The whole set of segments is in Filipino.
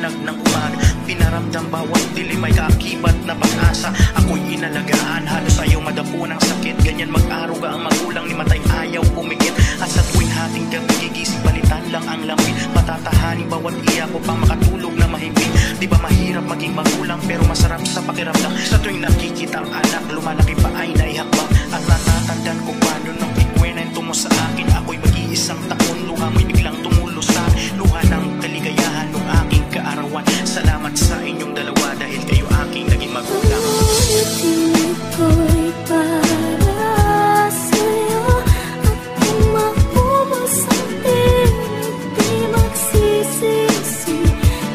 liwanag ng umaga. Pinaramdam bawat dilim may kaakibat na pag-asa. Ako'y inalagaan, halos ayaw madapo ng sakit. Ganyan mag-aruga ang magulang ni matay, ayaw pumikit. At sa tuwing hating gabi gigising, balitan lang ang lamin. Matatahanin bawat iyak ko pang makatulog na mahimbing. Di ba mahirap maging magulang pero masarap sa pakiramdam. Sa tuwing nakikita ang anak, lumalaki pa ay naihakbang. At natatandaan ko paano nung ikwento mo sa akin. Ako'y mag-iisang taon, luha mo'y biglang tumulo sa luha ng kaligayahan ng aking kaarawan. Salamat sa inyong dalawa dahil kayo aking naging magulang. Ko'y para sa'yo at kung maubos ang pilit, di magsisisi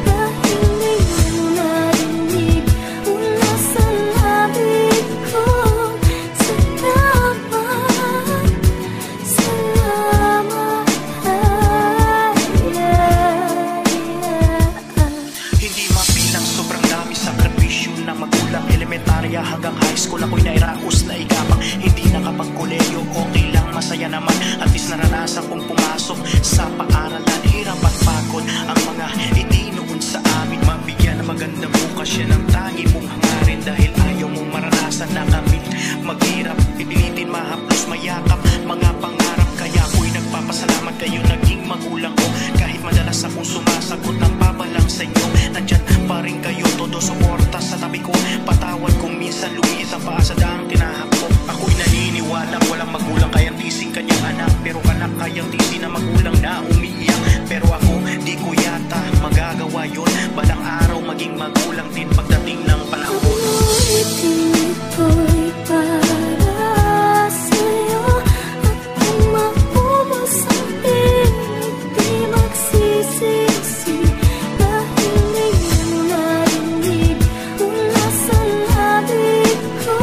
dahil di mo narinig mula sa labig ko. Salamat, hindi mabilang sobrang dami sakripisyo ng magulang. Elementarya hanggang high school ako'y nairaos na igapang. Hindi nakapagkoleyo, okay lang, masaya naman. At least naranasan kong pumasok sa paaralan. Hirap at pagod ang mga itinuon sa amin. Mabigyan ng magandang bukas, yan ang tangi mong hangarin. Dahil ayaw mong maranasan na kami maghirap, pipilitin, mahaplos, mayakap mga pangarap. Kaya ako'y nagpapasalamat kayo naging magulang ko. Kahit madalas akong sumasagot ng pabalang sa inyo, nandyan pa rin kayo, todo suporta sa tabi ko. Patawad kung minsan lumiit ang paa sa daang tinahak ko. Ako'y naniniwala walang magulang kayang tising kanyang anak, pero anak kayang tising na magulang na umiiyak. Pero ako di ko yata magagawa yun. Balang araw maging magulang din pagdating ng panahon. ko'y para sa'yo at kung maubos ang pilit, di magsisisi dahil di mo narinig mula sa labig ko.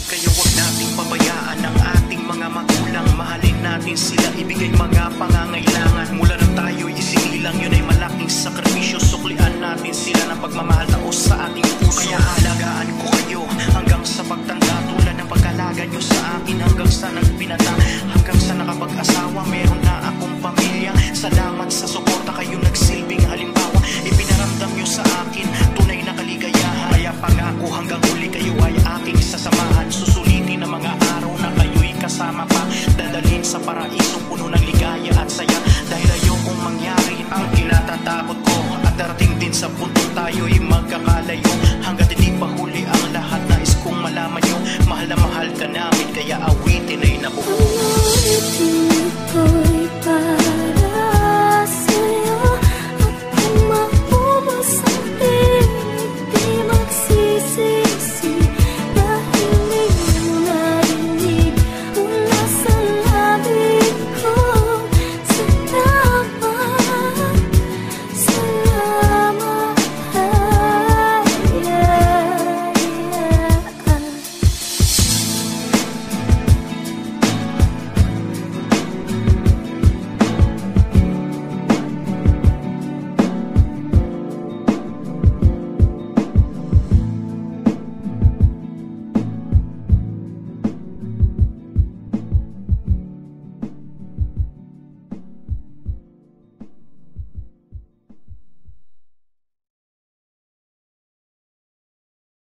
Kaya wag nating pabayaan ang ating mga magulang. Mahalin natin sila, ibigay mga pangangailangan. Mula nang tayo'y isinilang, yun ay malaking sakripisyo. Suklian natin sila ng pagmamahal taos sa ating puso. Kaya alagaan ko kayo hanggang sa pagtanda, tulad ng pag-alaga nyo sa akin. Hanggang sa nagpinata, hanggang sa nakapag-asawa, meron na akong pamilya. Salamat sa suporta, kayo nagsilbing halimbawa. Ipinaramdam nyo sa akin tunay na kaligayahan. Kaya pangako hanggang huli kayo ay aking sasamahan. Susulitin ang mga araw na kayo'y kasama pa. Dadalhin sa paraisong puno ng ligaya at saya. Dahil ayokong mangyari ang kinatatakot ko, at darating din sa puntong tayo'y magkakalayo.